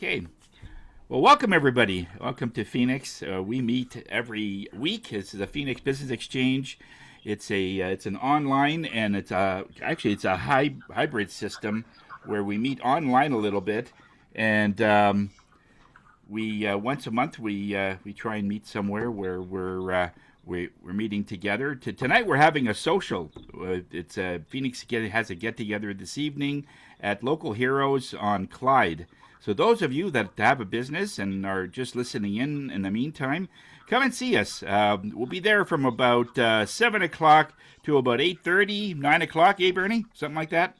Okay. Well, welcome everybody. Welcome to Phoenix. We meet every week. This is a Phoenix Business Exchange. It's an online and it's a hybrid system where we meet online a little bit, and we once a month we try and meet somewhere where we're meeting together. Tonight we're having a social. It's Phoenix has a get together this evening at Local Heroes on Clyde. So those of you that have a business and are just listening in the meantime, come and see us. We'll be there from about 7 o'clock to about 8:30, 9 o'clock. Eh, Bernie? Something like that.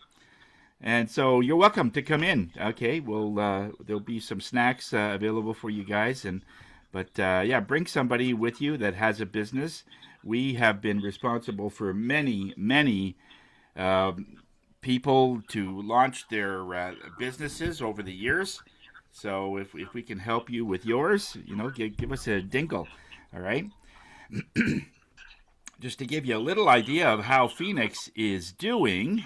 And so you're welcome to come in. Okay, well, there'll be some snacks available for you guys, but yeah, bring somebody with you that has a business. We have been responsible for many uh, people to launch their businesses over the years. So if we can help you with yours, give us a dingle. All right. Just to give you a little idea of how Phoenix is doing,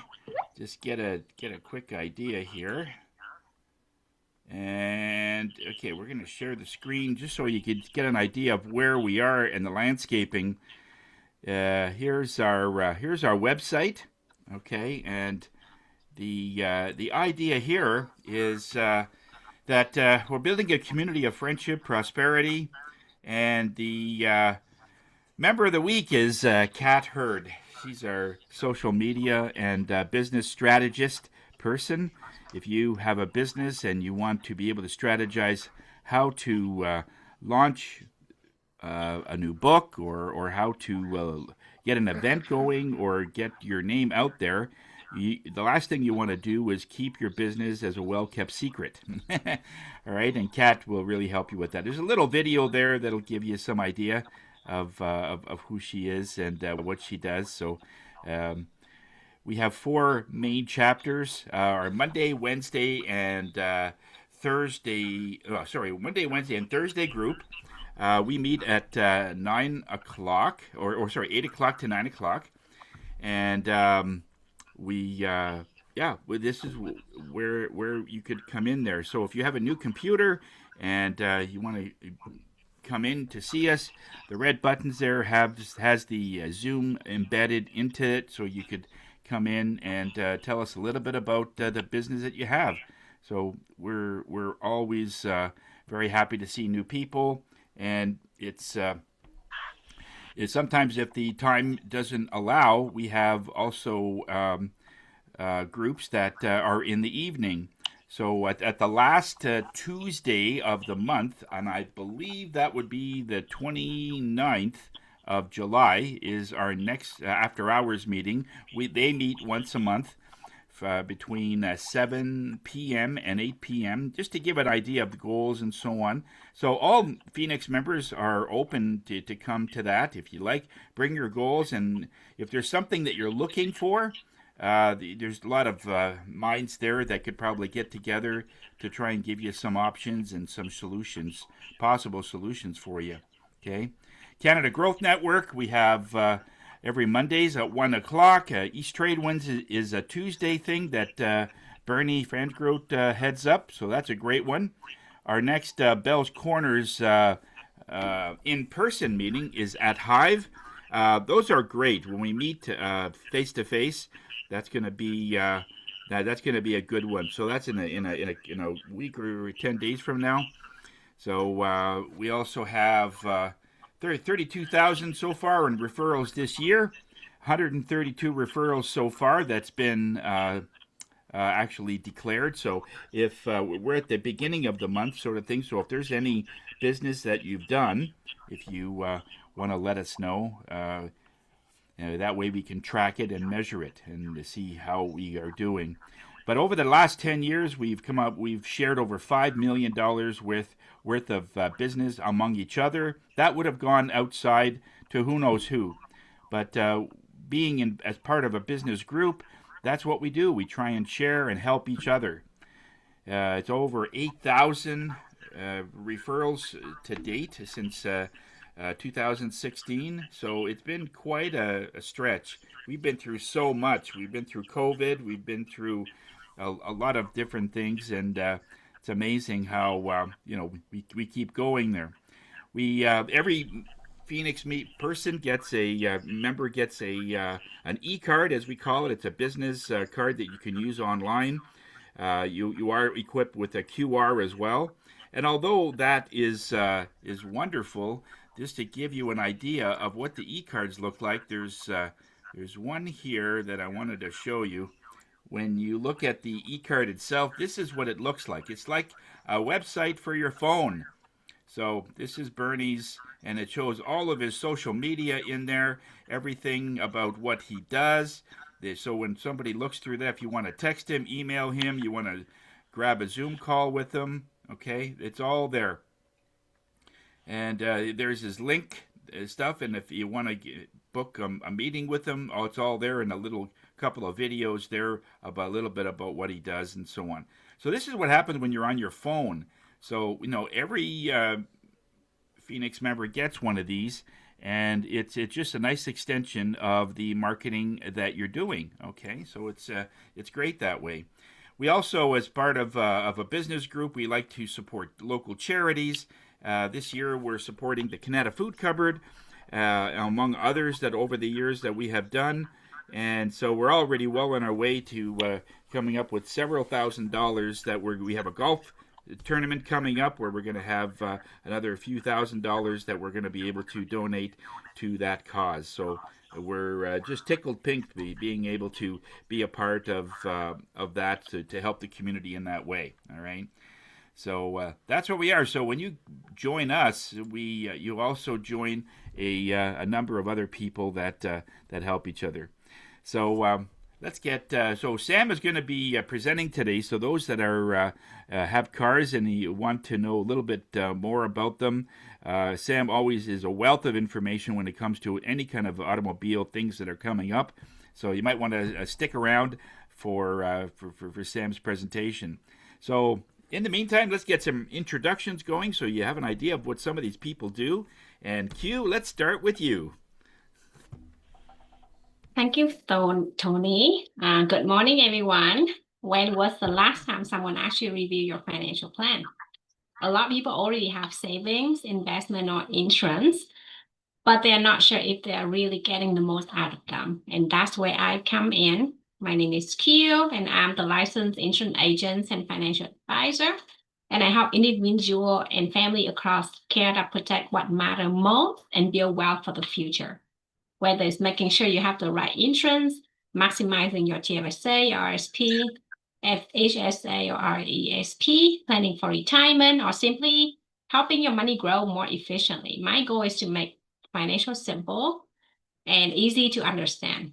just get a quick idea here. And okay, we're going to share the screen just so you could get an idea of where we are in the landscaping. Here's our website. Okay, and the idea here is that we're building a community of friendship, prosperity, and the member of the week is Kat Hurd. She's our social media and business strategist person. If you have a business and you want to be able to strategize how to launch a new book or how to get an event going or get your name out there, the last thing you want to do is keep your business as a well-kept secret. All right, and Kat will really help you with that. There's a little video there that'll give you some idea of who she is and what she does. So we have four main chapters: our Monday, Wednesday, and Thursday. Monday, Wednesday, and Thursday group. We meet at 9 o'clock, or sorry, 8 o'clock to 9 o'clock, and this is where you could come in there. So if you have a new computer and you want to come in to see us, the red buttons there has the Zoom embedded into it, so you could come in and tell us a little bit about the business that you have. So we're always very happy to see new people, and it's sometimes if the time doesn't allow, we have also groups that are in the evening. So at the last Tuesday of the month, and I believe that would be the 29th of July, is our next after hours meeting. They meet once a month between 7 p.m. and 8 p.m. just to give an idea of the goals and so on. So all Phoenix members are open to come to that. If you like, bring your goals, and if there's something that you're looking for, there's a lot of minds there that could probably get together to try and give you some options and some solutions, possible solutions for you. Okay, Canada Growth Network, we have every Mondays at 1 o'clock. East Trade Winds is a Tuesday thing that Bernie Fransgrote heads up, so that's a great one. Our next Bell's Corners in-person meeting is at Hive. Those are great when we meet face to face. That's going to be a good one. So that's in a week or 10 days from now. So we also have 32,000 so far in referrals this year. 132 referrals so far. That's been actually declared. So if we're at the beginning of the month, sort of thing. So if there's any business that you've done, if you want to let us know. That way we can track it and measure it and see how we are doing. But over the last 10 years, we've shared over $5 million worth of business among each other. That would have gone outside to who knows who. But being as part of a business group, that's what we do. We try and share and help each other. It's over 8,000 referrals to date since 2016. So it's been quite a stretch. We've been through so much. We've been through COVID. We've been through a lot of different things, and It's amazing how we keep going there. We every Phoenix Meet person gets a member gets a an e-card, as we call it. It's a business card that you can use online. You are equipped with a QR as well. And although that is wonderful, just to give you an idea of what the e-cards look like, there's one here that I wanted to show you. When you look at the e-card itself, this is what it looks like. It's like a website for your phone. So this is Bernie's, and it shows all of his social media in there, everything about what he does. So when somebody looks through that, if you want to text him, email him, you want to grab a Zoom call with him, okay, it's all there. And there's his link stuff, and if you want to book a meeting with him, it's all there in a little couple of videos there about a little bit about what he does and so on. So this is what happens when you're on your phone. So every Phoenix member gets one of these, and it's just a nice extension of the marketing that you're doing. Okay, so it's great that way. We also, as part of a business group, we like to support local charities. This year, we're supporting the Canada Food Cupboard, among others that over the years that we have done. And so we're already well on our way to coming up with several $1,000s that we have a golf tournament coming up where we're going to have another few $1,000s that we're going to be able to donate to that cause. So we're just tickled pink being able to be a part of that to help the community in that way. All right. So that's what we are. So when you join us, you also join a number of other people that help each other. So let's get. So Sam is going to be presenting today. So those that are have cars and you want to know a little bit more about them, Sam always is a wealth of information when it comes to any kind of automobile things that are coming up. So you might want to stick around for Sam's presentation. So in the meantime, let's get some introductions going so you have an idea of what some of these people do. And Q, let's start with you. Thank you, Tony. Good morning, everyone. When was the last time someone actually reviewed your financial plan? A lot of people already have savings, investment, or insurance, but they're not sure if they're really getting the most out of them. And that's where I come in. My name is Q, and I'm the licensed insurance agent and financial advisor. And I help individual and family across Canada protect what matters most and build wealth for the future. Whether it's making sure you have the right insurance, maximizing your TFSA, RSP, FHSA, or RESP, planning for retirement, or simply helping your money grow more efficiently. My goal is to make financial simple and easy to understand.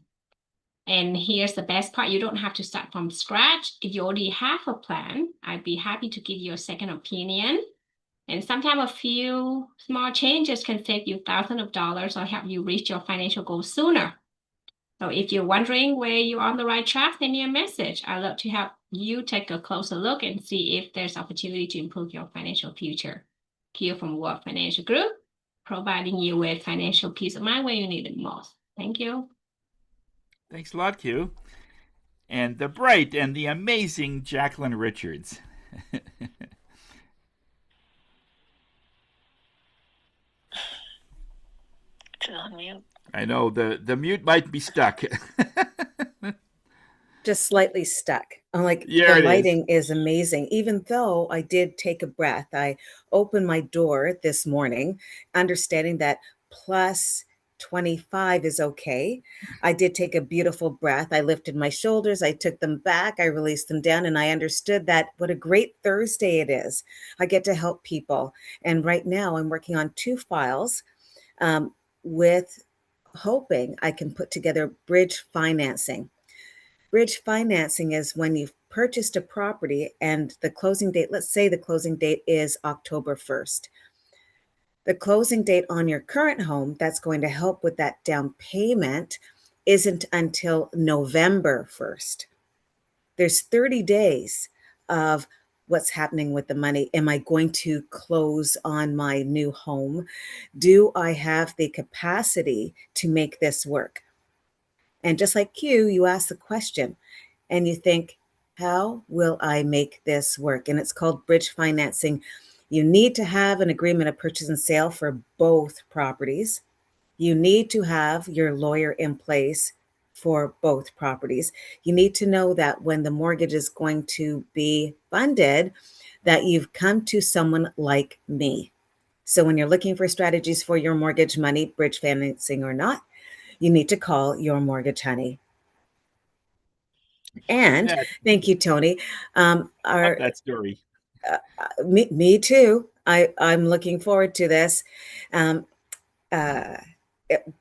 And here's the best part. You don't have to start from scratch. If you already have a plan, I'd be happy to give you a second opinion. And sometimes a few small changes can save you thousands of dollars or help you reach your financial goals sooner. So if you're wondering where you're on the right track, send me a message. I'd love to help you take a closer look and see if there's opportunity to improve your financial future. Q from World Financial Group, providing you with financial peace of mind where you need it most. Thank you. Thanks a lot, Q. And the bright and the amazing Jacqueline Richards. To unmute. I know the mute might be stuck. Just slightly stuck. I'm like, There the it is. lighting is amazing. Even though I did take a breath, I opened my door this morning, understanding that plus 25 is okay. I did take a beautiful breath. I lifted my shoulders, I took them back, I released them down, and I understood that what a great Thursday it is. I get to help people. And right now I'm working on 2 files with hoping I can put together bridge financing. Bridge financing is when you've purchased a property and the closing date, let's say the closing date is October 1st. The closing date on your current home that's going to help with that down payment isn't until November 1st. There's 30 days of what's happening with the money. Am I going to close on my new home? Do I have the capacity to make this work? And just like you ask the question and you think, how will I make this work? And it's called bridge financing. You need to have an agreement of purchase and sale for both properties. You need to have your lawyer in place for both properties. You need to know that when the mortgage is going to be funded, that you've come to someone like me. So when you're looking for strategies for your mortgage money, bridge financing or not, you need to call your mortgage honey. And Yeah, thank you, Tony. I love Our that story. me too. I'm looking forward to this. Um, uh,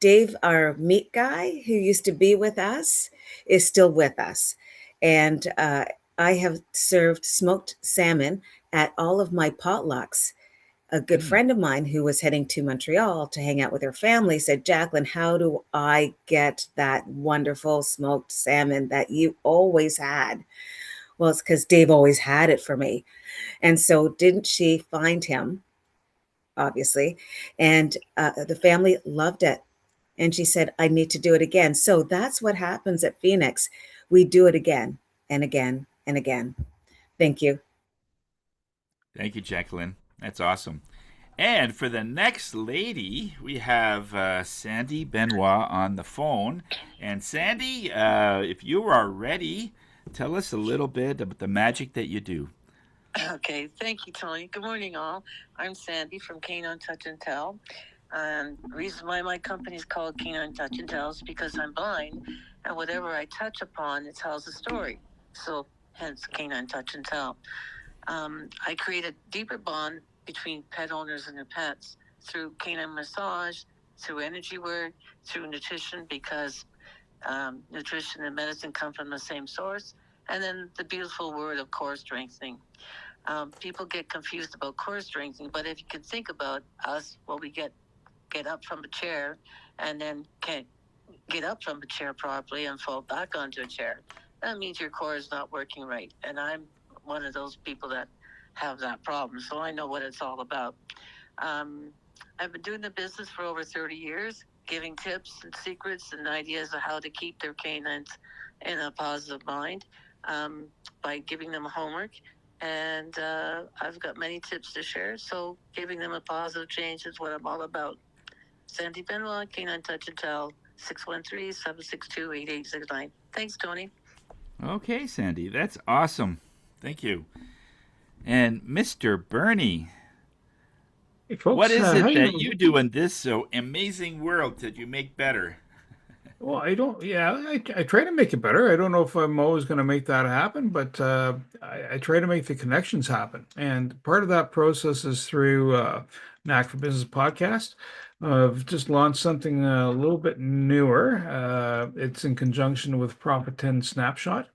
Dave, our meat guy who used to be with us, is still with us, and I have served smoked salmon at all of my potlucks. A good Mm. friend of mine who was heading to Montreal to hang out with her family said, Jacqueline, how do I get that wonderful smoked salmon that you always had? Well, it's because Dave always had it for me. And so, didn't she find him, obviously? And the family loved it. And she said, I need to do it again. So, that's what happens at Phoenix. We do it again and again and again. Thank you. Thank you, Jacqueline. That's awesome. And for the next lady, we have Sandy Benoit on the phone. And Sandy, if you are ready, tell us a little bit about the magic that you do. Okay, thank you, Tony. Good morning, all. I'm Sandy from Canine Touch and Tell. And the reason why my company is called Canine Touch and Tell is because I'm blind, and whatever I touch upon, it tells a story. So, hence Canine Touch and Tell. I create a deeper bond between pet owners and their pets through canine massage, through energy work, through nutrition, because nutrition and medicine come from the same source, and then the beautiful word of core strengthening. People get confused about core strengthening, but if you can think about us, well, we get up from a chair and then can't get up from a chair properly and fall back onto a chair. That means your core is not working right. And I'm one of those people that have that problem, so I know what it's all about. I've been doing the business for over 30 years, giving tips and secrets and ideas of how to keep their canines in a positive mind by giving them homework. And I've got many tips to share, so giving them a positive change is what I'm all about. Sandy Benoit, Canine Touch and Tell, 613-762-8869. Thanks, Tony. Okay, Sandy, that's awesome. Thank you. And Mr. Bernie, Hey what folks, is how it that you? you do in this so amazing world that you make better? Well, I don't. Yeah, I try to make it better. I don't know if I'm always going to make that happen, but I try to make the connections happen. And part of that process is through Knack for Business podcast. I've just launched something a little bit newer. It's in conjunction with Profit 10 Snapshot.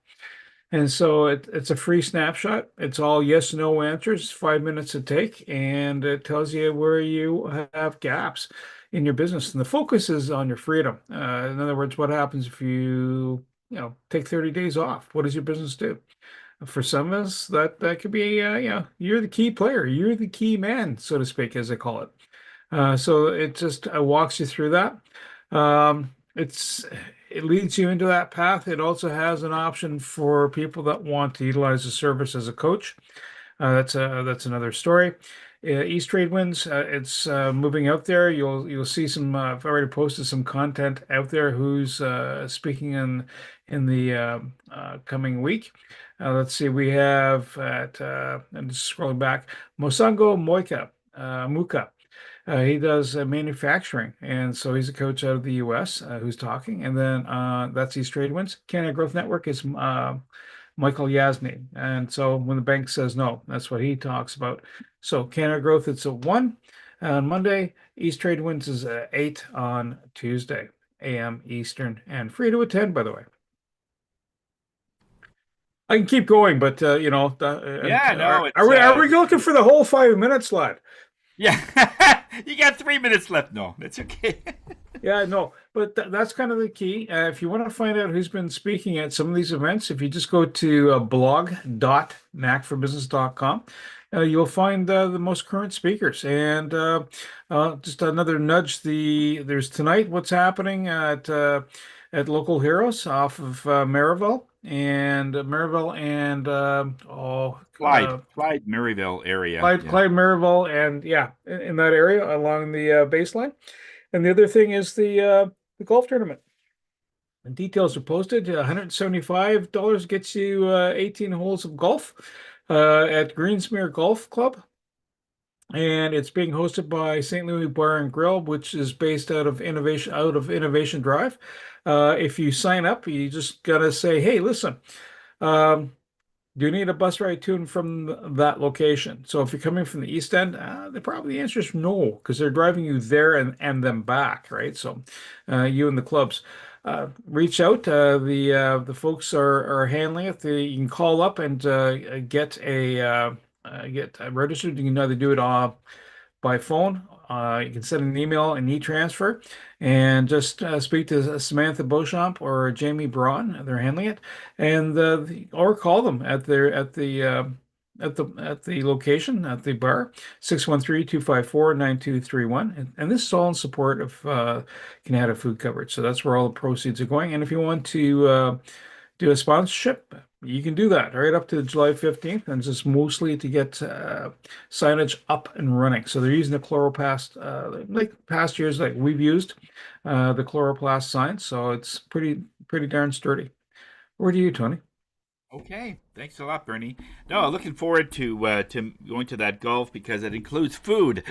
And so it's a free snapshot. It's all yes, no answers, 5 minutes to take, and it tells you where you have gaps in your business. And the focus is on your freedom. In other words, what happens if you take 30 days off? What does your business do? For some of us, that could be, you're the key player, you're the key man, so to speak, as they call it. So it just walks you through that. It leads you into that path. It also has an option for people that want to utilize the service as a coach. That's another story. East Trade Winds, it's moving out there. You'll see some. I've already posted some content out there. Who's speaking in the coming week? Let's see. We have I'm just scrolling back. Mosango Moika Muka. He does manufacturing, and so he's a coach out of the U.S. Who's talking, and then that's East Trade Winds. Canada Growth Network is Michael Yasny, and so when the bank says no, that's what he talks about. So Canada Growth, it's a 1 on Monday. East Trade Winds is a 8 on Tuesday, a.m. Eastern, and free to attend, by the way. I can keep going, but Yeah, no, are we looking for the whole 5 minutes, lad? yeah. You got 3 minutes left. No, that's okay. Yeah, no, but that's kind of the key. If you want to find out who's been speaking at some of these events, if you just go to blog.knackforbusiness.com, you'll find the most current speakers. And just another nudge, there's tonight what's happening at Local Heroes off of Maryville. and Maryville and Clyde, Maryville area. Clyde, Yeah. Clyde, Maryville, and yeah, in that area along the baseline. And the other thing is the golf tournament. The details are posted. $175 gets you 18 holes of golf at Greensmere Golf Club. And it's being hosted by St. Louis Bar and Grill, which is based out of Innovation Drive. If you sign up, you just gotta say, "Hey, listen, um, do you need a bus ride to and from that location?" So if you're coming from the East End, the answer is no, because they're driving you there and then back, right? So you and the clubs. Reach out. The folks are handling it. You can call up and get registered. You can either do it by phone. You can send an email, an e-transfer, and just speak to Samantha Beauchamp or Jamie Braun. They're handling it, and or call them at the location at the bar, 613-254-9231. And this is all in support of Canada Food Coverage. So that's where all the proceeds are going. And if you want to do a sponsorship, you can do that right up to July 15th, and just mostly to get signage up and running. So they're using the chloroplast, like past years, like we've used the chloroplast signs. So it's pretty darn sturdy. Over to you, Tony. Okay, thanks a lot, Bernie. No, looking forward to going to that golf because it includes food.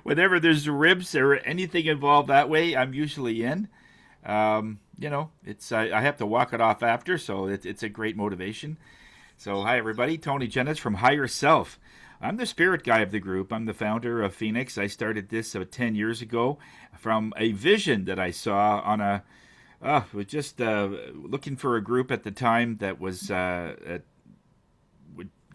Whenever there's ribs or anything involved that way, I'm usually in. It's I have to walk it off after, so it's a great motivation. So hi everybody, Tony Jennings from Higher Self. I'm the spirit guy of the group. I'm the founder of Phoenix. I started this 10 years ago from a vision that I saw on was just looking for a group at the time that was the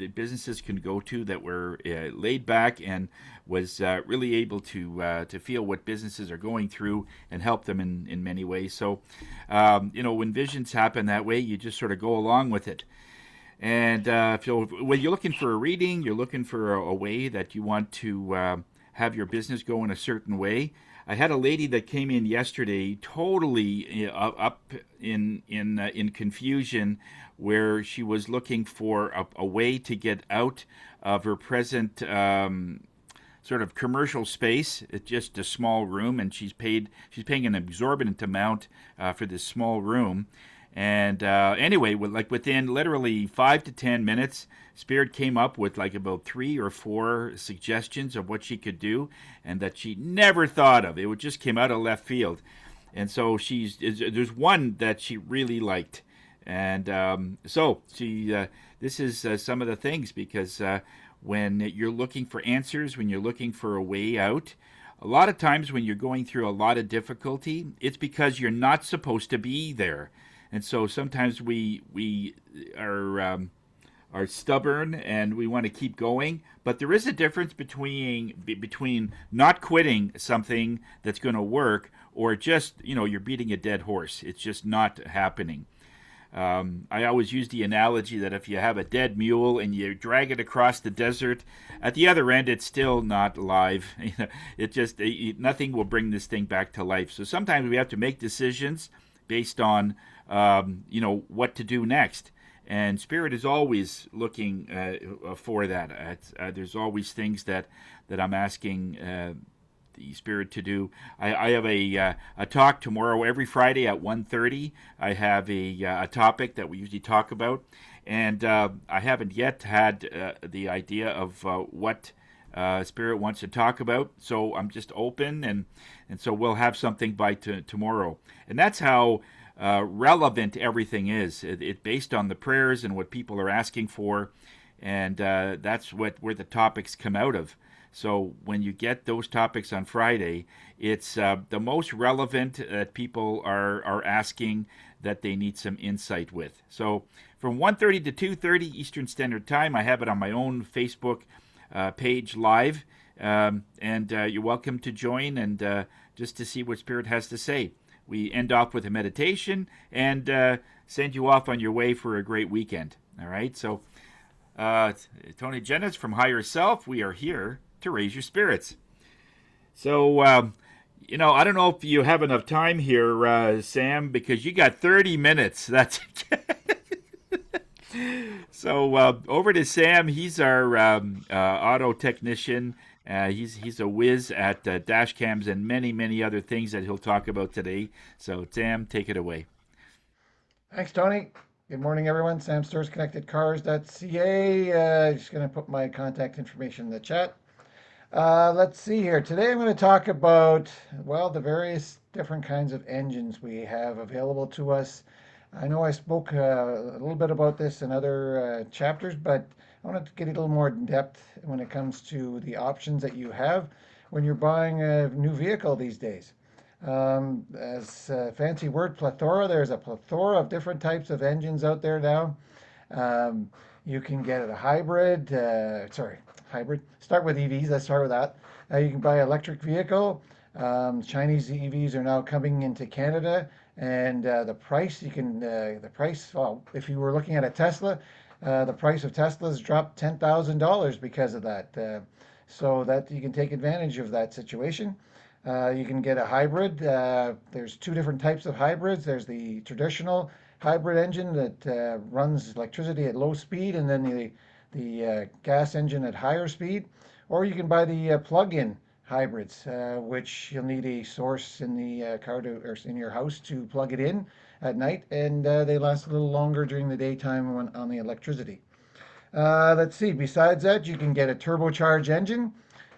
businesses can go to that were laid back and was really able to feel what businesses are going through and help them in many ways. So, when visions happen that way, you just sort of go along with it. And when you're looking for a reading, you're looking for a way that you want to have your business go in a certain way. I had a lady that came in yesterday, totally up in confusion, where she was looking for a way to get out of her present sort of commercial space. It's just a small room, and she's paying an exorbitant amount for this small room. And anyway, within literally 5 to 10 minutes, Spirit came up with like about 3 or 4 suggestions of what she could do, and that she never thought of. It just came out of left field. And so there's one that she really liked. And so this is some of the things, because when you're looking for answers, when you're looking for a way out, a lot of times when you're going through a lot of difficulty, it's because you're not supposed to be there. And so sometimes we are stubborn and we want to keep going. But there is a difference between not quitting something that's going to work, or just, you're beating a dead horse. It's just not happening. I always use the analogy that if you have a dead mule and you drag it across the desert, at the other end it's still not alive. Nothing will bring this thing back to life. So sometimes we have to make decisions based on what to do next. And Spirit is always looking for that. There's always things that I'm asking the Spirit to do. I have a talk tomorrow every Friday at 1:30. I have a topic that we usually talk about, and I haven't yet had the idea of what Spirit wants to talk about. So I'm just open, and so we'll have something by tomorrow. And that's how relevant everything is. It's based on the prayers and what people are asking for, and that's where the topics come out of. So when you get those topics on Friday, it's the most relevant that people are asking, that they need some insight with. So from 1:30 to 2:30 Eastern Standard Time, I have it on my own Facebook page live, and you're welcome to join and just to see what Spirit has to say. We end off with a meditation and send you off on your way for a great weekend. All right, so Tony Jennings from Higher Self, we are here to raise your spirits. So, I don't know if you have enough time here, Sam, because you got 30 minutes. That's So over to Sam. He's our auto technician. He's a whiz at dash cams and many other things that he'll talk about today. So Sam, take it away. Thanks, Tony. Good morning, everyone. Sam Stores ConnectedCars.ca. Just going to put my contact information in the chat. Let's see here. Today I'm going to talk about, well, the various different kinds of engines we have available to us. I know I spoke a little bit about this in other chapters, but I want to get a little more in depth when it comes to the options that you have when you're buying a new vehicle these days. As a fancy word, plethora, there's a plethora of different types of engines out there now. Um, you can get a hybrid, hybrid. Start with EVs. Let's start with that. You can buy an electric vehicle. Chinese EVs are now coming into Canada, and the price Well, if you were looking at a Tesla, the price of Teslas dropped $10,000 because of that. So that you can take advantage of that situation. You can get a hybrid. There's two different types of hybrids. There's the traditional hybrid engine that runs electricity at low speed, and then the gas engine at higher speed. Or you can buy the plug-in hybrids, which you'll need a source in the car or in your house to plug it in at night, and they last a little longer during the daytime on the electricity. Let's see. Besides that, you can get a turbocharged engine.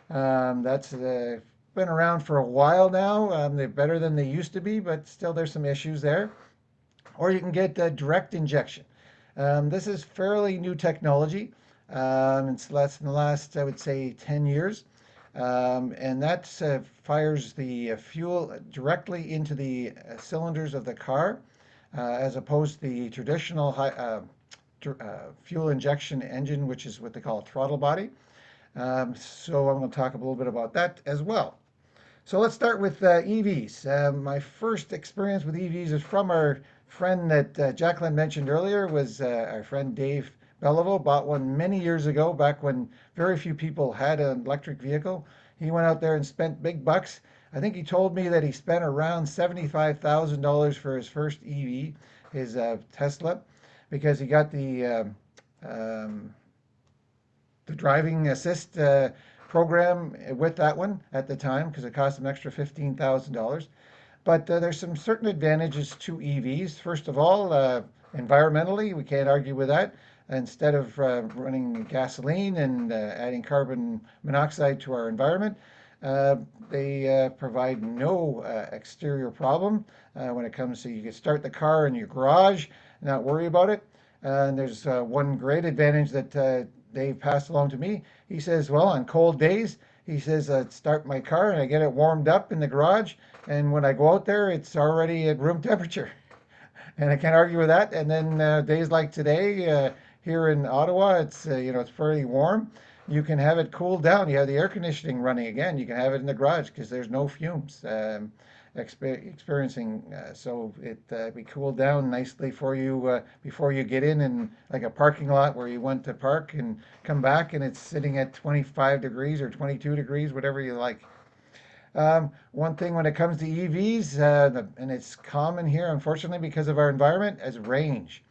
That's been around for a while now. They're better than they used to be, but still there's some issues there. Or you can get direct injection. This is fairly new technology. It's less in the last, I would say, 10 years. And that fires the fuel directly into the cylinders of the car, as opposed to the traditional fuel injection engine, which is what they call a throttle body. So I'm going to talk a little bit about that as well. So let's start with EVs. My first experience with EVs is from our friend that Jacqueline mentioned earlier, was our friend Dave Beliveau. Bought one many years ago, back when very few people had an electric vehicle. He went out there and spent big bucks. I think he told me that he spent around $75,000 for his first EV, his Tesla, because he got the driving assist program with that one at the time, because it cost him extra $15,000. But there's some certain advantages to EVs. First of all, environmentally, we can't argue with that. Instead of running gasoline and adding carbon monoxide to our environment, they provide no exterior problem when it comes to, you can start the car in your garage, not worry about it. And there's one great advantage that Dave passed along to me. He says, well, on cold days, he says, start my car and I get it warmed up in the garage. And when I go out there, it's already at room temperature. And I can't argue with that. And then days like today, here in Ottawa, it's fairly warm. You can have it cooled down. You have the air conditioning running again. You can have it in the garage because there's no fumes experiencing. So it be cooled down nicely for you before you get in, and like a parking lot where you went to park and come back, and it's sitting at 25 degrees or 22 degrees, whatever you like. One thing when it comes to EVs, and it's common here, unfortunately, because of our environment, is range.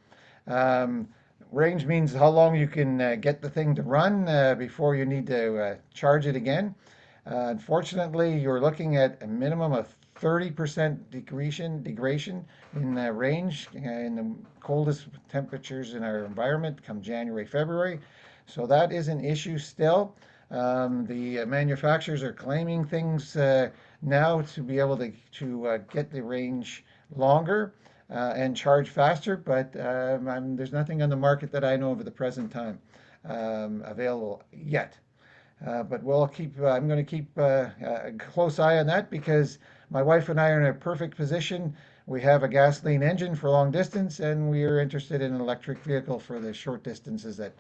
Um, Range means how long you can get the thing to run before you need to charge it again. Unfortunately, you're looking at a minimum of 30% degradation in range in the coldest temperatures in our environment come January, February. So that is an issue still. The manufacturers are claiming things now to be able to get the range longer and charge faster, but there's nothing on the market that I know of at the present time available yet. But I'm going to keep a close eye on that, because my wife and I are in a perfect position. We have a gasoline engine for long distance, and we are interested in an electric vehicle for the short distances that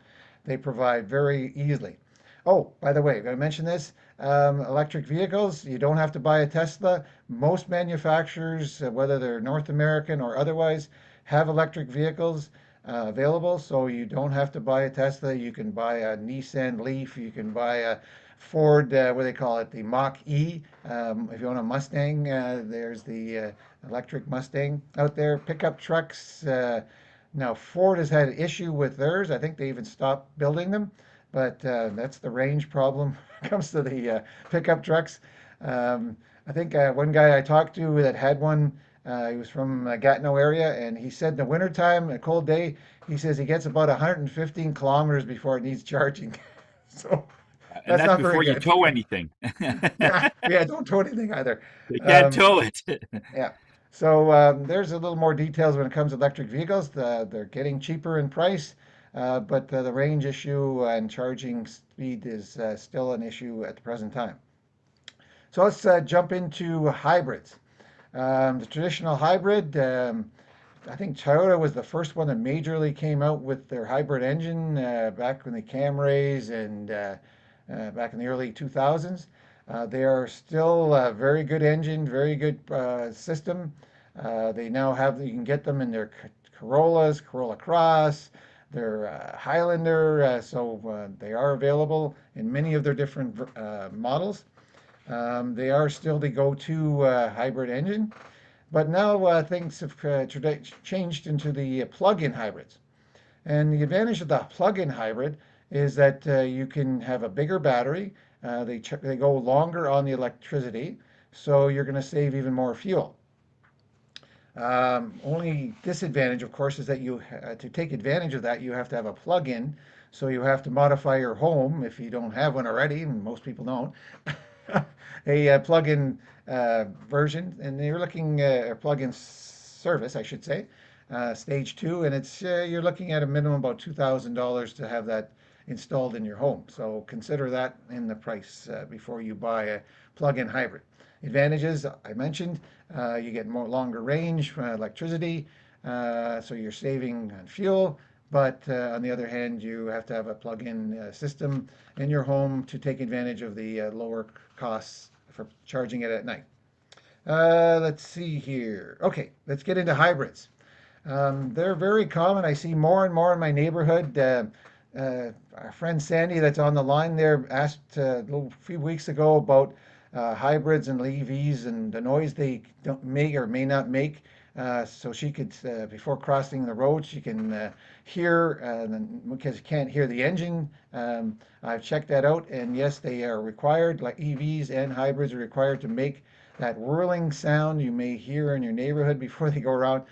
they provide very easily. Oh, by the way, I'm going to mention this. Electric vehicles, you don't have to buy a Tesla. Most manufacturers, whether they're North American or otherwise, have electric vehicles available, so you don't have to buy a Tesla. You can buy a Nissan Leaf. You can buy a Ford, what do they call it, the Mach-E. If you own a Mustang, there's the electric Mustang out there. Pickup trucks, Now, Ford has had an issue with theirs. I think they even stopped building them, but that's the range problem when it comes to the pickup trucks. Um, I think one guy I talked to that had one, he was from Gatineau area, and he said in the wintertime, a cold day, he says he gets about 115 kilometers before it needs charging. So And that's that's not very before you good. tow anything. Yeah, yeah, don't tow anything either. You can't Um, tow it. yeah. So there's a little more details when it comes to electric vehicles. They're getting cheaper in price, but the range issue and charging speed is still an issue at the present time. So let's jump into hybrids. The traditional hybrid, I think Toyota was the first one that majorly came out with their hybrid engine back in the Camrys and back in the early 2000s. They are still a very good engine, very good system. They now have, you can get them in their Corollas, Corolla Cross, their Highlander, so they are available in many of their different models. They are still the go-to hybrid engine. But now things have changed into the plug-in hybrids. And the advantage of the plug-in hybrid is that you can have a bigger battery. They go longer on the electricity, so you're going to save even more fuel. Only disadvantage, of course, is that you to take advantage of that, you have to have a plug-in. So you have to modify your home if you don't have one already, and most people don't. A plug-in version, and you're looking a plug-in service, I should say, stage two, and it's you're looking at a minimum about $2,000 to have that installed in your home. So consider that in the price before you buy a plug-in hybrid. Advantages I mentioned: you get more longer range from electricity, so you're saving on fuel. But on the other hand, you have to have a plug-in system in your home to take advantage of the lower costs for charging it at night. Let's see here. Okay, let's get into hybrids. They're very common. I see more and more in my neighborhood. Our friend Sandy, that's on the line there, asked a few weeks ago about hybrids and EVs and the noise they don't make or may not make. So she could, before crossing the road, she can hear, because you can't hear the engine. I've checked that out, and yes, they are required, like EVs and hybrids are required to make that whirling sound you may hear in your neighborhood before they go around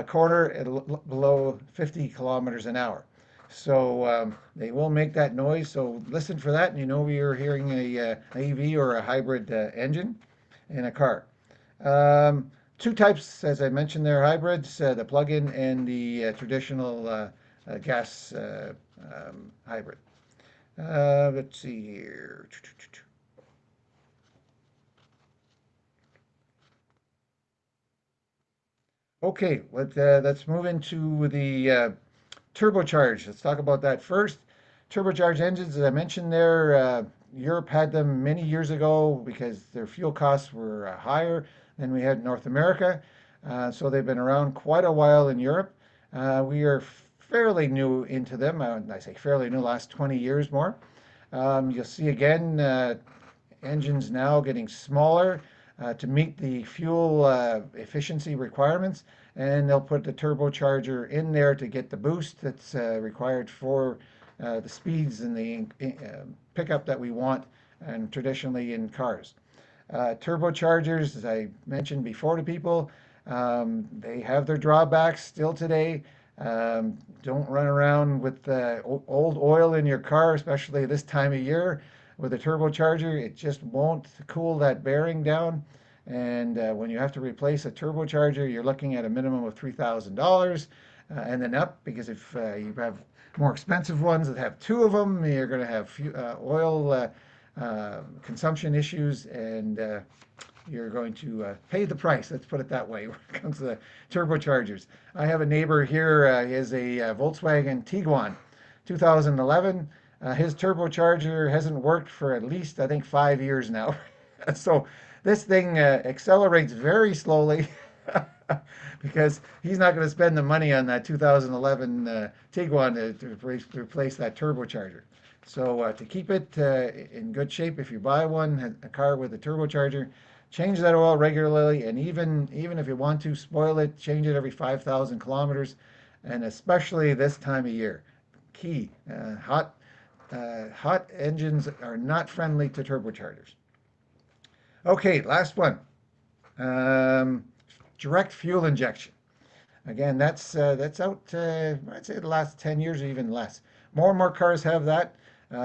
corner at below 50 kilometers an hour. So they will make that noise. So listen for that, and you know you're hearing a EV or a hybrid engine in a car. Two types, as I mentioned, there, hybrids: the plug-in and the traditional gas hybrid. Let's see here. Okay, let's move into the turbocharged. Let's talk about that first. Turbocharged engines, as I mentioned there, Europe had them many years ago because their fuel costs were higher than we had in North America. So they've been around quite a while in Europe. We are fairly new into them. I say fairly new, last 20 years more. You'll see again engines now getting smaller to meet the fuel efficiency requirements, and they'll put the turbocharger in there to get the boost that's required for the speeds and the pickup that we want, and traditionally in cars. Turbochargers, as I mentioned before to people, they have their drawbacks still today. Don't run around with old oil in your car, especially this time of year. With a turbocharger, it just won't cool that bearing down. And when you have to replace a turbocharger, you're looking at a minimum of $3,000 and then up, because if you have more expensive ones that have two of them, you're going to have oil consumption issues, and you're going to pay the price. Let's put it that way when it comes to the turbochargers. I have a neighbor here. He has a Volkswagen Tiguan 2011. His turbocharger hasn't worked for at least, I think, 5 years now. So this thing accelerates very slowly because he's not going to spend the money on that 2011 Tiguan to replace that turbocharger. So to keep it in good shape, if you buy one, a car with a turbocharger, change that oil regularly, and even if you want to spoil it, change it every 5,000 kilometers. and especially this time of year. Key, hot engines are not friendly to turbochargers. Okay, last one. Um, Direct fuel injection. Again, that's out. I'd say the last 10 years or even less. More and more cars have that.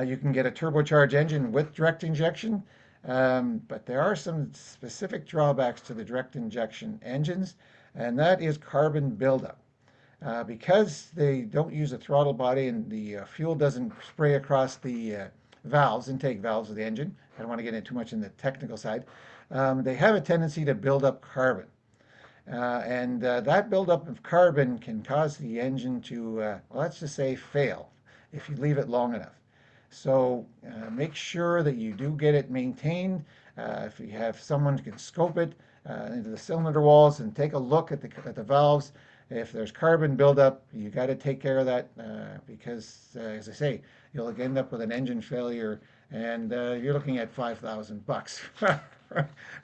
You can get a turbocharged engine with direct injection, but there are some specific drawbacks to the direct injection engines, and that is carbon buildup. Because they don't use a throttle body and the fuel doesn't spray across the valves, intake valves of the engine. I don't want to get into too much in the technical side. They have a tendency to build up carbon. And that buildup of carbon can cause the engine to, well, let's just say, fail if you leave it long enough. So make sure that you do get it maintained. If you have someone who can scope it into the cylinder walls and take a look at the valves, if there's carbon buildup, you got to take care of that because, as I say, you'll end up with an engine failure, and you're looking at $5,000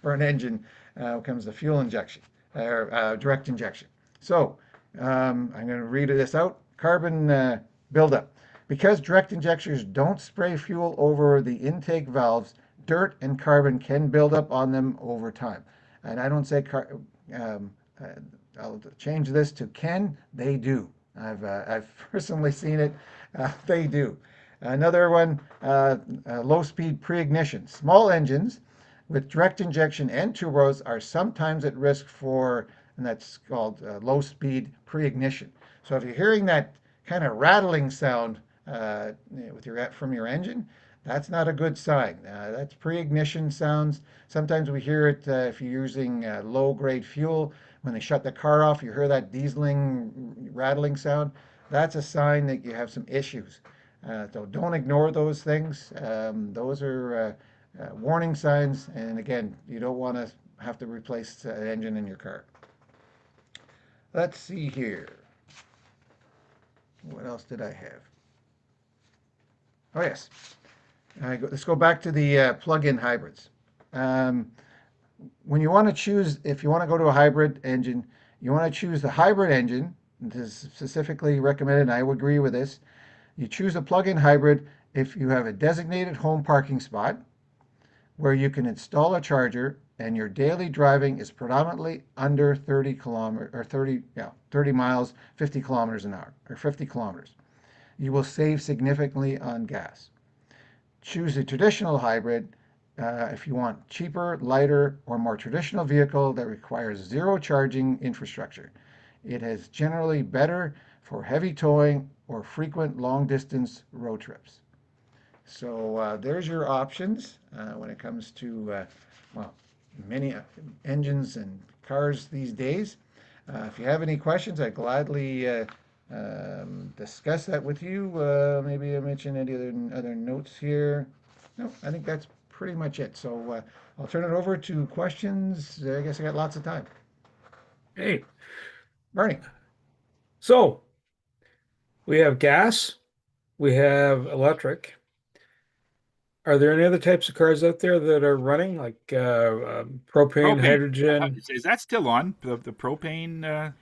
for an engine when it comes to fuel injection or direct injection. So I'm going to read this out. Carbon buildup. Because direct injectors don't spray fuel over the intake valves, dirt and carbon can build up on them over time. And I don't say um, uh, I'll change this to can. They do. I've personally seen it. They do. Another one, low speed pre-ignition. Small engines with direct injection and turbos are sometimes at risk for, and that's called low speed pre-ignition. So if you're hearing that kind of rattling sound from your engine, that's not a good sign. That's pre-ignition sounds. Sometimes we hear it if you're using low-grade fuel. When they shut the car off, you hear that dieseling, rattling sound. That's a sign that you have some issues. So don't ignore those things. Those are warning signs. And again, you don't want to have to replace an engine in your car. Let's see here. What else did I have? Oh, yes. Let's go back to the plug-in hybrids. Um, when you want to choose, if you want to go to a hybrid engine, you want to choose the hybrid engine. This is specifically recommended, and I would agree with this. You choose a plug-in hybrid if you have a designated home parking spot where you can install a charger and your daily driving is predominantly under 30 kilometers or 30 miles, 50 kilometers an hour or 50 kilometers. You will save significantly on gas. Choose a traditional hybrid if you want cheaper, lighter, or more traditional vehicle that requires zero charging infrastructure. It is generally better for heavy towing or frequent long distance road trips. So there's your options when it comes to, well, many engines and cars these days. If you have any questions, I'd gladly discuss that with you. Maybe I mention any other notes here. No, I think that's pretty much it. So I'll turn it over to questions. I guess I got lots of time. Hey, Bernie. so we have gas, we have electric. Are there any other types of cars out there that are running, like propane, Propane. hydrogen? Is that still on the propane?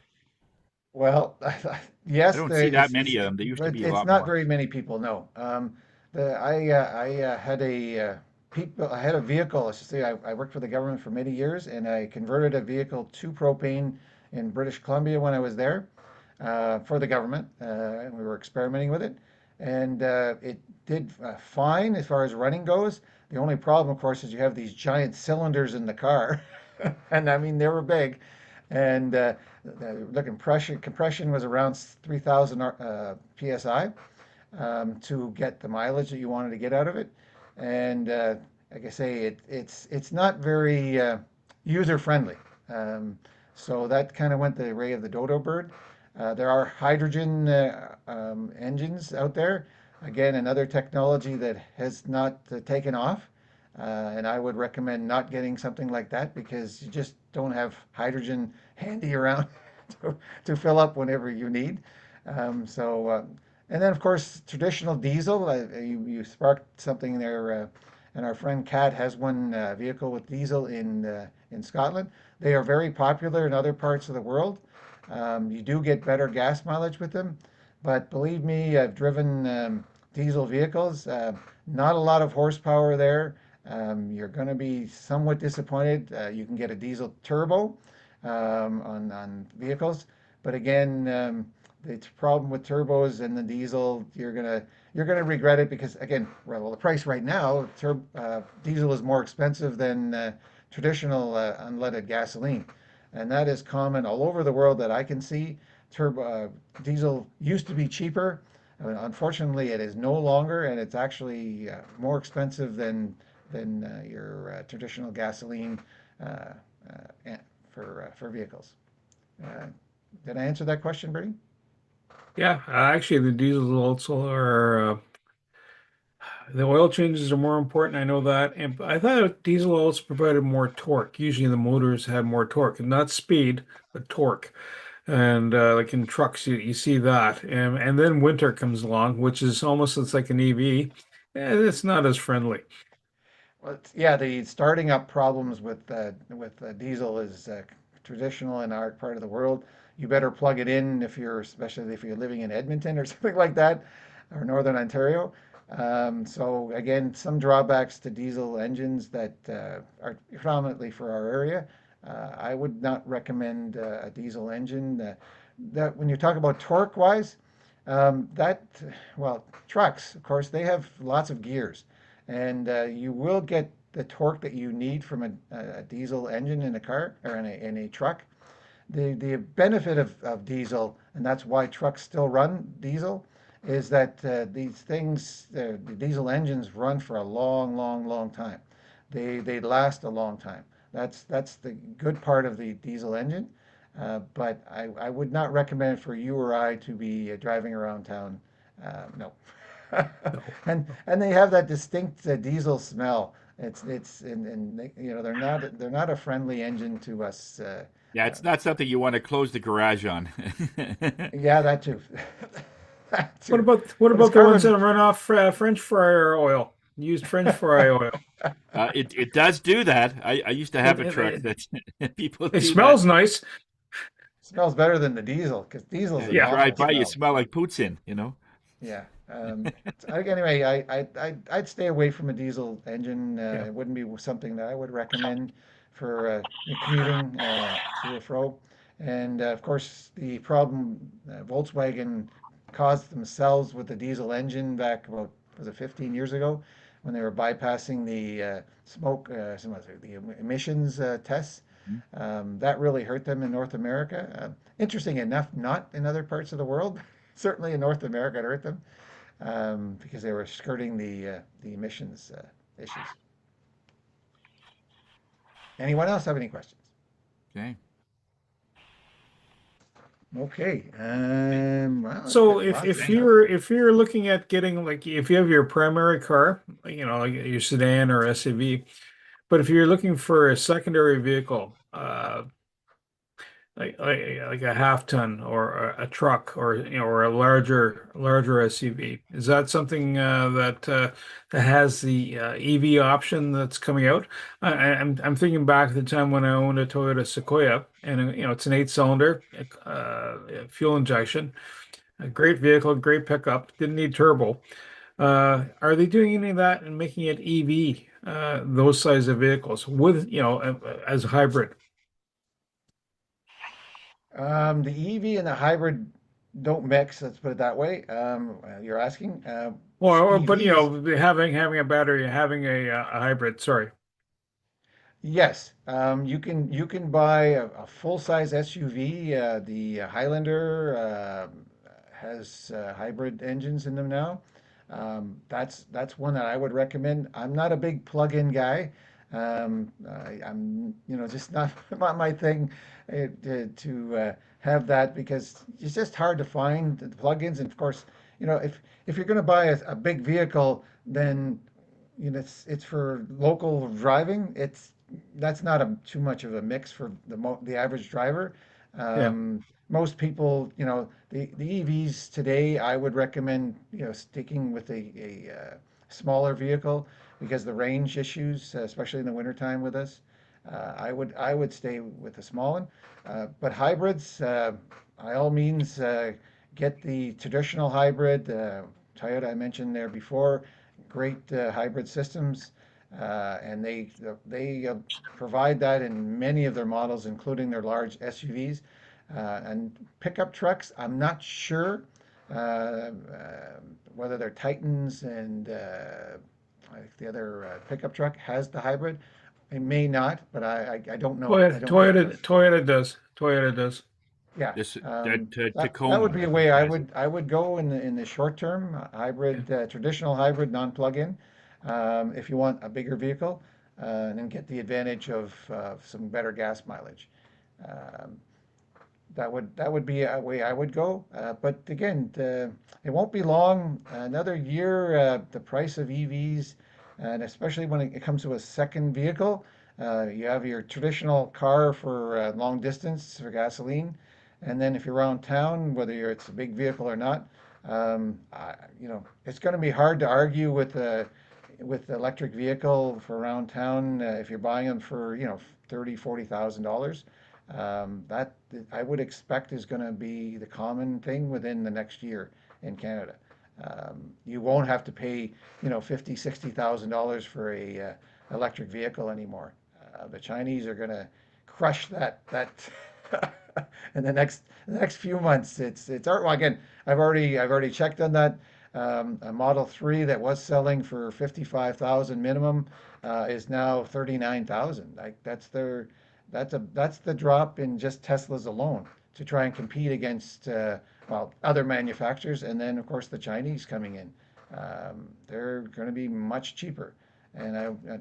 Well, I yes, don't see that many of them. There used to but be a it's lot not more. very many people. No. I had I had a vehicle. Let's just say I worked for the government for many years, and I converted a vehicle to propane in British Columbia when I was there for the government, and we were experimenting with it, and it did fine as far as running goes. The only problem, of course, is you have these giant cylinders in the car, and I mean they were big, and the compression was around 3,000 psi to get the mileage that you wanted to get out of it. And like I say, it's not very user friendly. So that kind of went the way of the dodo bird. There are hydrogen engines out there. Again, another technology that has not taken off. And I would recommend not getting something like that because you just don't have hydrogen handy around to fill up whenever you need. And then, of course, traditional diesel. You sparked something there, and our friend Kat has one vehicle with diesel in Scotland. They are very popular in other parts of the world. You do get better gas mileage with them, but believe me, I've driven diesel vehicles. Not a lot of horsepower there. You're going to be somewhat disappointed. You can get a diesel turbo on vehicles, but again, the problem with turbos and the diesel, you're gonna regret it because again, well, the price right now, diesel is more expensive than traditional unleaded gasoline, and that is common all over the world that I can see. Diesel used to be cheaper. Unfortunately, it is no longer, and it's actually more expensive than your traditional gasoline uh, for vehicles. Uh, did I answer that question, Bertie? Yeah, actually, the diesels also are the oil changes are more important. I know that, and I thought diesel also provided more torque. Usually, the motors have more torque, and not speed, but torque. And like in trucks, you see that, and then winter comes along, which is almost it's like an EV, and it's not as friendly. Well, yeah, the starting up problems with diesel is traditional in our part of the world. You better plug it in if you're, especially if you're living in Edmonton or something like that, or Northern Ontario. So again, some drawbacks to diesel engines that are predominantly for our area. I would not recommend a diesel engine. That when you talk about torque wise, that well, trucks, of course, they have lots of gears and you will get the torque that you need from a diesel engine in a car or in a truck. The benefit of diesel, and that's why trucks still run diesel, is that these things, the diesel engines run for a long, long, long time. They last a long time. That's the good part of the diesel engine. But I would not recommend for you or I to be driving around town. No. No. And they have that distinct diesel smell. It's and they, they're not a friendly engine to us. Yeah, Uh, it's not something you want to close the garage on. yeah, that too. That What too. about But it's the ones carbon. that run off French fryer oil? Used French fry oil. It does do that. I used to It, have a it, truck it, that people it do that. smells nice. Smells better than the diesel because diesel's Yeah, an you Yeah. awful drive by, you smell. smell like poutine, you know? Yeah. Anyway, I'd stay away from a diesel engine. Yeah. It wouldn't be something that I would recommend for commuting to or fro. And of course, the problem Volkswagen caused themselves with the diesel engine back about was it 15 years ago when they were bypassing the the emissions tests. That really hurt them in North America. Interesting enough, not in other parts of the world. Certainly in North America, it hurt them because they were skirting the emissions issues. Anyone else have any questions? Okay. Okay. Well, let's So get lots of Thanks. stuff. if you're looking at getting like if you have your primary car, like your sedan or SUV, but if you're looking for a secondary vehicle, like a half ton or a truck or or a larger SUV. Is that something that has the EV option that's coming out? I'm thinking back to the time when I owned a Toyota Sequoia, and it's an 8-cylinder fuel injection, a great vehicle, great pickup, didn't need turbo. Are they doing any of that and making it EV? Those size of vehicles with as a hybrid. The EV and the hybrid don't mix. Let's put it that way. You're asking. But EVs. having a battery, having a hybrid. Sorry. Yes, you can buy a full-size SUV. The Highlander has hybrid engines in them now. That's one that I would recommend. I'm not a big plug-in guy. I'm just not not my thing to have that because it's just hard to find the plug-ins. And of course, if you're going to buy a big vehicle, then it's for local driving. That's not too much of a mix for the average driver. Yeah. Most people, the EVs today, I would recommend sticking with a smaller vehicle because the range issues, especially in the wintertime with us. I would stay with the small one. But hybrids, by all means, get the traditional hybrid. Toyota I mentioned there before, great hybrid systems, and they provide that in many of their models, including their large SUVs. And pickup trucks, I'm not sure whether they're Titans and like the other pickup truck has the hybrid. It may not, but I don't know. I don't know if it does. Toyota does. Toyota does. Yeah, This that would Tacoma, be I a think, way I has it. would go in the short term, hybrid, traditional hybrid, non-plug-in, if you want a bigger vehicle, and then get the advantage of some better gas mileage. Um, that would be a way I would go. But again, it won't be long. Another year, the price of EVs, and especially when it comes to a second vehicle, you have your traditional car for long distance for gasoline, and then if you're around town, whether it's a big vehicle or not, it's going to be hard to argue with the electric vehicle for around town if you're buying them for 30,000, $40,000. That I would expect is going to be the common thing within the next year in Canada. You won't have to pay, 50, $60,000 for a electric vehicle anymore. The Chinese are going to crush that in the next few months. Well, again, I've already checked on that. A Model 3 that was selling for 55,000 minimum is now 39,000. Like that's the drop in just Teslas alone to try and compete against other manufacturers, and then of course the Chinese coming in. They're going to be much cheaper. And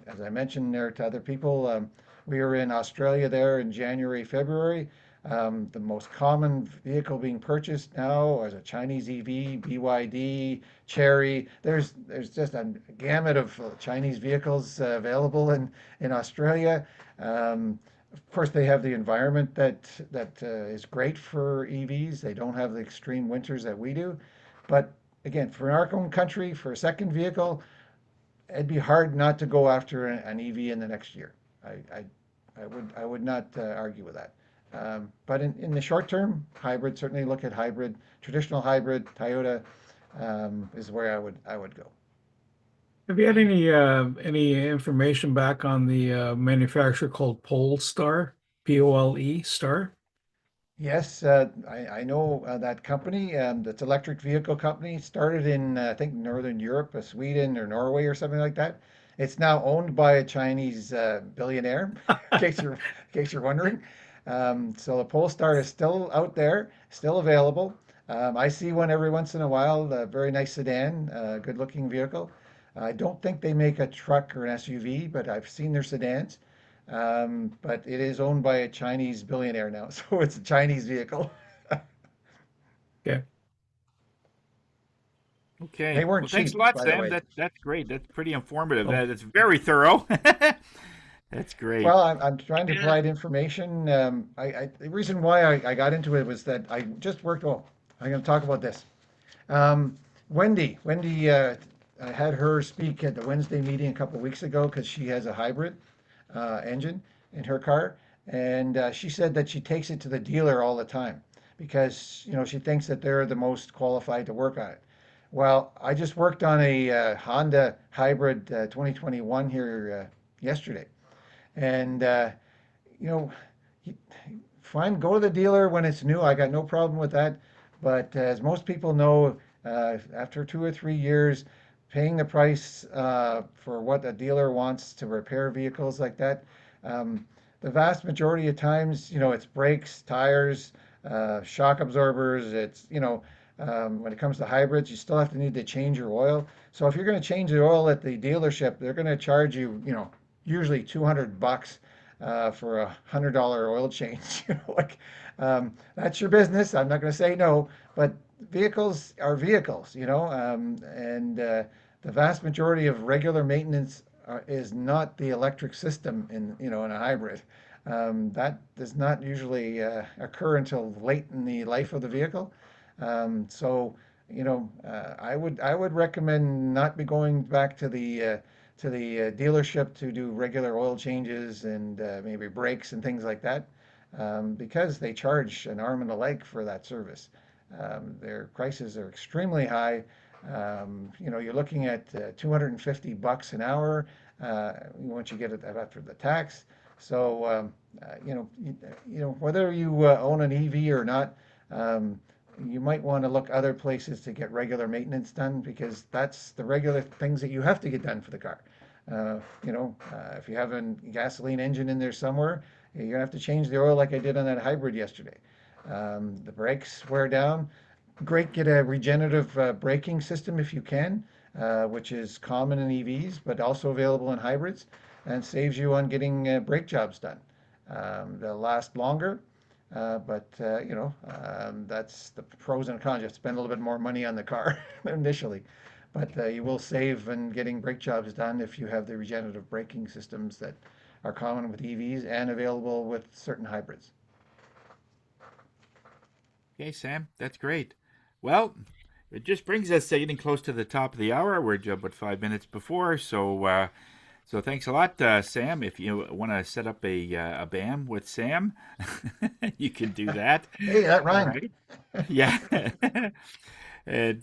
as I mentioned there to other people, we were in Australia there in January, February. The most common vehicle being purchased now is a Chinese EV, BYD, Chery. There's just a gamut of Chinese vehicles available in Australia. Of course, they have the environment that is great for EVs. They don't have the extreme winters that we do. But again, for our own country, for a second vehicle, it'd be hard not to go after an EV in the next year. I would not argue with that. But in the short term, hybrid, certainly look at hybrid, traditional hybrid, Toyota is where I would go. Have you had any information back on the manufacturer called Polestar, Pole Star? Yes, I know that company. That's electric vehicle company. Started in I think Northern Europe, Sweden or Norway or something like that. It's now owned by a Chinese billionaire, in case you're wondering. So the Polestar is still out there, still available. I see one every once in a while. A very nice sedan, good-looking vehicle. I don't think they make a truck or an SUV, but I've seen their sedans. But it is owned by a Chinese billionaire now, so it's a Chinese vehicle. Okay. They Okay. weren't Well, thanks a cheap, lot, by the Sam. way. That's great. That's pretty informative. Oh, That's very thorough. That's great. Well, I'm trying to provide information. The reason why I got into it was that I just worked. Oh, I'm going to talk about this. Um, Wendy, I had her speak at the Wednesday meeting a couple of weeks ago because she has a hybrid engine in her car, and she said that she takes it to the dealer all the time because she thinks that they're the most qualified to work on it. Well, I just worked on a Honda hybrid 2021 here yesterday, and you know, fine, go to the dealer when it's new. I got no problem with that. But as most people know, after 2 or 3 years, paying the price for what a dealer wants to repair vehicles like that, um, the vast majority of times, it's brakes, tires, shock absorbers. When it comes to hybrids, you still have to need to change your oil. So if you're going to change the oil at the dealership, they're going to charge you, usually $200 for $100 oil change. That's your business. I'm not going to say no, but vehicles are vehicles, and the vast majority of regular maintenance is not the electric system in a hybrid. That does not usually occur until late in the life of the vehicle. So I would recommend not be going back to to the dealership to do regular oil changes and maybe brakes and things like that, because they charge an arm and a leg for that service. Their prices are extremely high. You're looking at $250 an hour once you get it after the tax. So, whether you own an EV or not, you might want to look other places to get regular maintenance done, because that's the regular things that you have to get done for the car. If you have a gasoline engine in there somewhere, you're gonna have to change the oil like I did on that hybrid yesterday. The brakes wear down. Great, get a regenerative braking system if you can, which is common in EVs, but also available in hybrids, and saves you on getting brake jobs done. They'll last longer, but that's the pros and cons. You have to spend a little bit more money on the car initially, but you will save in getting brake jobs done if you have the regenerative braking systems that are common with EVs and available with certain hybrids. Okay, Sam, that's great. Well, it just brings us getting close to the top of the hour. We're about 5 minutes before, so thanks a lot, Sam. If you want to set up a BAM with Sam, you can do that. Hey, that All rhymed. right. Yeah. And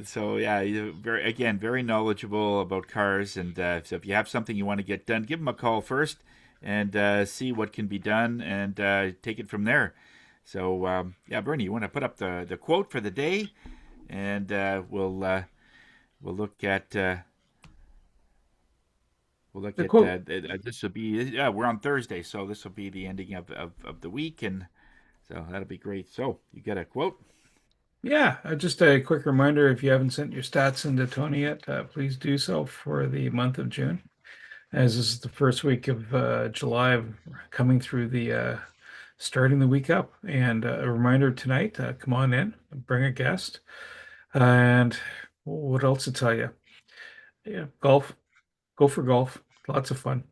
so yeah, very knowledgeable about cars. And so if you have something you want to get done, give him a call first and see what can be done and take it from there. So yeah, Bernie, you want to put up the quote for the day, and we'll look at. The quote. This will be, yeah, we're on Thursday, so this will be the ending of the week, and so that'll be great. So you got a quote? Yeah, just a quick reminder, if you haven't sent your stats into Tony yet, please do so for the month of June, as this is the first week of July, coming through the starting the week up. And a reminder tonight, come on in, bring a guest. And what else to tell you? Yeah, golf. Go for golf. Lots of fun.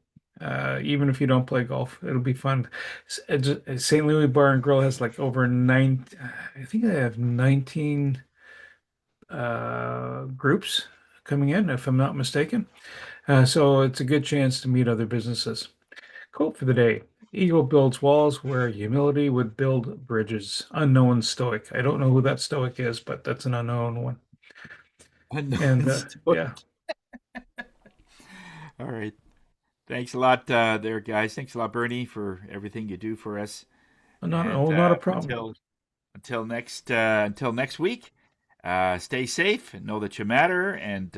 Even if you don't play golf, it'll be fun. St. Louis Bar and Grill has like over I think they have 19 groups coming in, if I'm not mistaken. So it's a good chance to meet other businesses. Quote for the day: Ego builds walls where humility would build bridges. Unknown Stoic. I don't know who that Stoic is, but that's an unknown one. And Unknown story. yeah, All right. Thanks a lot, there, guys. Thanks a lot, Bernie, for everything you do for us. And not a problem. until next week, stay safe and know that you matter. And